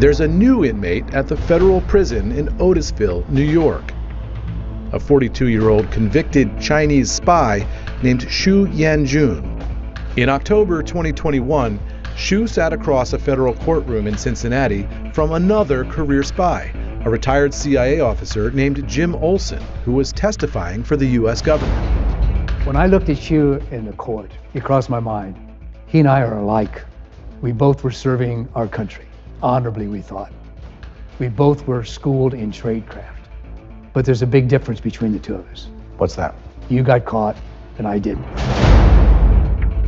there's a new inmate at the federal prison in Otisville, New York. A 42-year-old convicted Chinese spy named Xu Yanjun. In October 2021, Xu sat across a federal courtroom in Cincinnati from another career spy, a retired CIA officer named Jim Olson, who was testifying for the U.S. government. When I looked at Xu in the court, it crossed my mind. He and I are alike. We both were serving our country, honorably we thought. We both were schooled in tradecraft. But there's a big difference between the two of us. What's that? You got caught, and I didn't.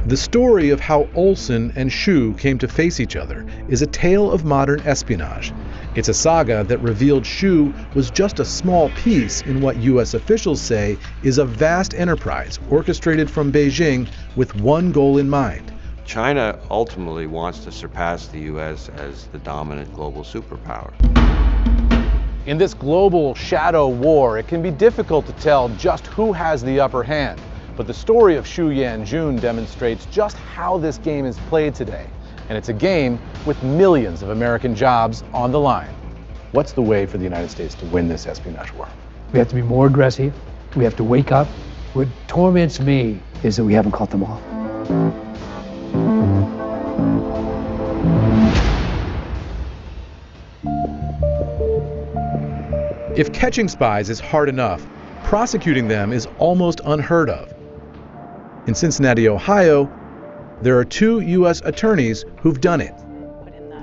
The story of how Olson and Xu came to face each other is a tale of modern espionage. It's a saga that revealed Xu was just a small piece in what U.S. officials say is a vast enterprise orchestrated from Beijing with one goal in mind. China ultimately wants to surpass the U.S. as the dominant global superpower. In this global shadow war, it can be difficult to tell just who has the upper hand. But the story of Xu Yanjun demonstrates just how this game is played today. And it's a game with millions of American jobs on the line. What's the way for the United States to win this espionage war? We have to be more aggressive. We have to wake up. What torments me is that we haven't caught them all. If catching spies is hard enough, prosecuting them is almost unheard of. In Cincinnati, Ohio, there are two U.S. attorneys who've done it,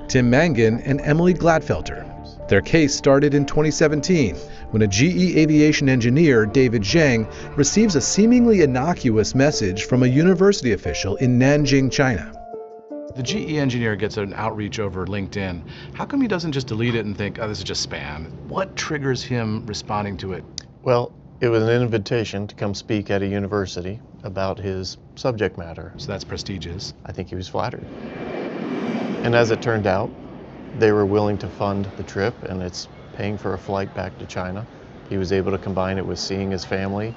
Tim Mangan and Emily Gladfelter. Their case started in 2017 when a GE aviation engineer, David Zhang, receives a seemingly innocuous message from a university official in Nanjing, China. The GE engineer gets an outreach over LinkedIn. How come he doesn't just delete it and think, oh, this is just spam? What triggers him responding to it? Well, it was an invitation to come speak at a university about his subject matter. So that's prestigious. I think he was flattered. And as it turned out, they were willing to fund the trip, and it's paying for a flight back to China. He was able to combine it with seeing his family.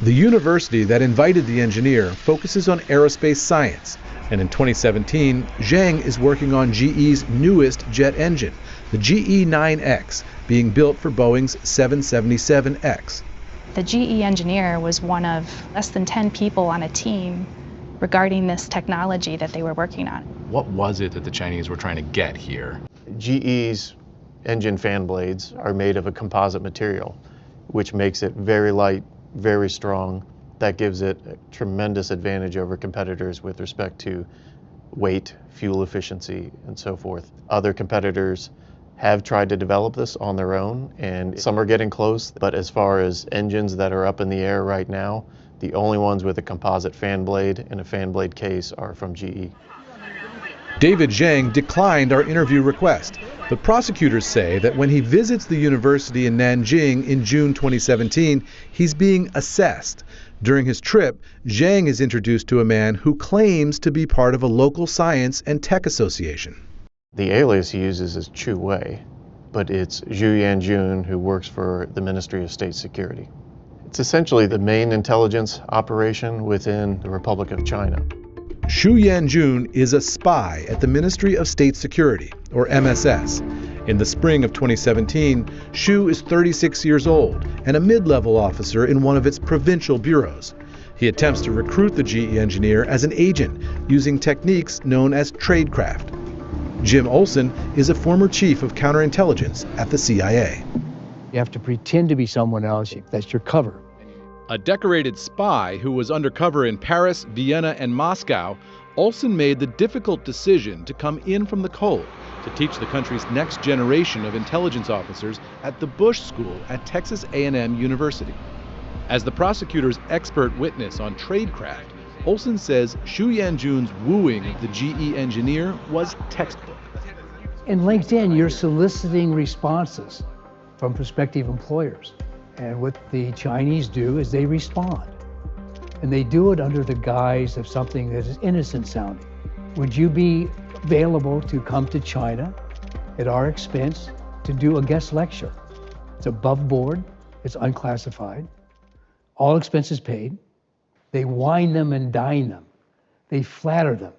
The university that invited the engineer focuses on aerospace science, and in 2017, Zhang is working on GE's newest jet engine, the GE9X, being built for Boeing's 777X. The GE engineer was one of less than 10 people on a team regarding this technology that they were working on. What was it that the Chinese were trying to get here? GE's engine fan blades are made of a composite material, which makes it very light, very strong. That gives it a tremendous advantage over competitors with respect to weight, fuel efficiency, and so forth. Other competitors have tried to develop this on their own, and some are getting close, but as far as engines that are up in the air right now, the only ones with a composite fan blade and a fan blade case are from GE. David Zhang declined our interview request, but prosecutors say that when he visits the university in Nanjing in June 2017, he's being assessed. During his trip, Zhang is introduced to a man who claims to be part of a local science and tech association. The alias he uses is Chu Wei, but it's Xu Yanjun, who works for the Ministry of State Security. It's essentially the main intelligence operation within the Republic of China. Xu Yanjun is a spy at the Ministry of State Security, or MSS. In the spring of 2017, Xu is 36 years old and a mid-level officer in one of its provincial bureaus. He attempts to recruit the GE engineer as an agent using techniques known as tradecraft. Jim Olson is a former chief of counterintelligence at the CIA. You have to pretend to be someone else. That's your cover. A decorated spy who was undercover in Paris, Vienna, and Moscow, Olson made the difficult decision to come in from the cold to teach the country's next generation of intelligence officers at the Bush School at Texas A&M University. As the prosecutor's expert witness on tradecraft, Olson says Xu Yanjun's wooing of the GE engineer was textbook. In LinkedIn, you're soliciting responses from prospective employers. And what the Chinese do is they respond. And they do it under the guise of something that is innocent sounding. Would you be available to come to China at our expense to do a guest lecture? It's above board, it's unclassified, all expenses paid. They wine them and dine them. They flatter them.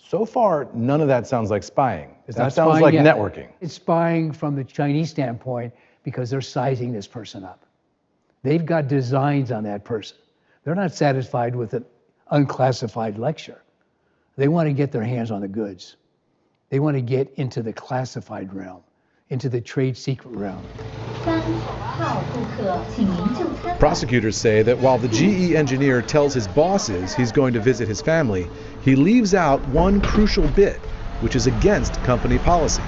So far, none of that sounds like spying. It's That not sounds spying like yet. networking. It's spying from the Chinese standpoint because they're sizing this person up. They've got designs on that person. They're not satisfied with an unclassified lecture. They want to get their hands on the goods. They want to get into the classified realm, into the trade secret realm. Prosecutors say that while the GE engineer tells his bosses he's going to visit his family, he leaves out one crucial bit, which is against company policy.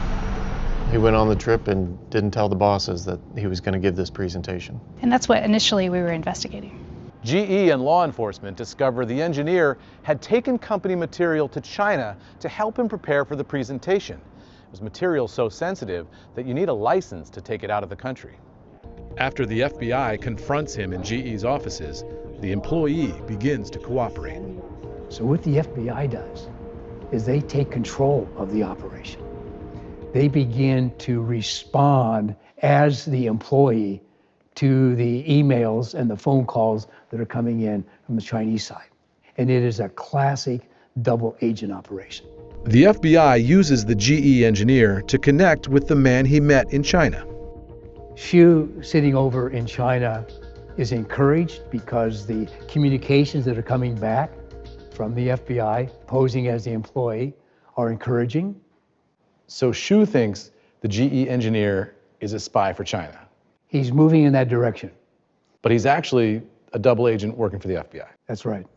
He went on the trip and didn't tell the bosses that he was going to give this presentation. And that's what initially we were investigating. GE and law enforcement discovered the engineer had taken company material to China to help him prepare for the presentation. It was material so sensitive that you need a license to take it out of the country. After the FBI confronts him in GE's offices, the employee begins to cooperate. So what the FBI does is they take control of the operation. They begin to respond as the employee to the emails and the phone calls that are coming in from the Chinese side. And it is a classic double agent operation. The FBI uses the GE engineer to connect with the man he met in China. Xu, sitting over in China, is encouraged because the communications that are coming back from the FBI, posing as the employee, are encouraging. So Xu thinks the GE engineer is a spy for China, He's moving in that direction. but he's actually a double agent working for the FBI. That's right.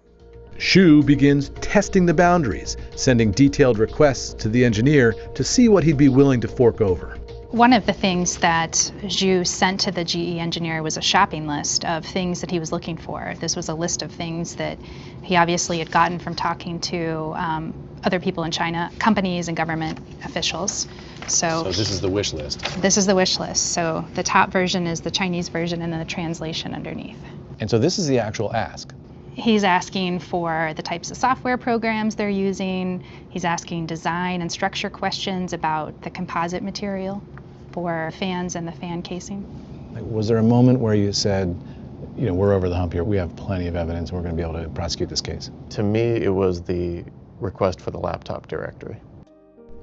Xu begins testing the boundaries, sending detailed requests to the engineer to see what he'd be willing to fork over. One of the things that Zhu sent to the GE engineer was a shopping list of things that he was looking for. This was a list of things that he obviously had gotten from talking to other people in China, companies and government officials. So this is the wish list. this is the wish list. So the top version is the Chinese version and then the translation underneath. And so this is the actual ask. He's asking for the types of software programs they're using. He's asking design and structure questions about the composite material for fans and the fan casing. Was there a moment where you said, you know, we're over the hump here, we have plenty of evidence, we're going to be able to prosecute this case? To me, it was the request for the laptop directory.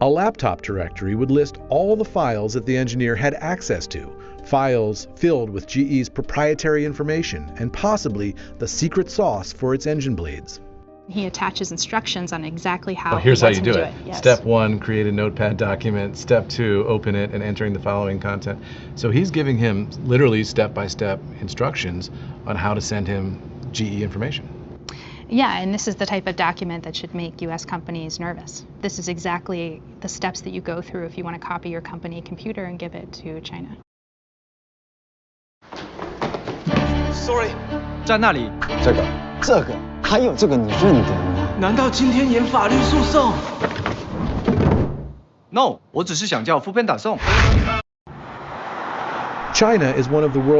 A laptop directory would list all the files that the engineer had access to, files filled with GE's proprietary information and possibly the secret sauce for its engine bleeds. He attaches instructions on exactly how Here's he how wants you him do to it. Yes. Step 1, create a notepad document. Step 2, open it and entering the following content. So he's giving him literally step-by-step instructions on how to send him GE information. Yeah, and this is the type of document that should make U.S. companies nervous. This is exactly the steps that you go through if you want to copy your company computer and give it to China. Sorry，在那里，这个还有这个你认得吗难道今天演法律诉讼？ ？No，我只是想叫副片打送。 China is one of the world's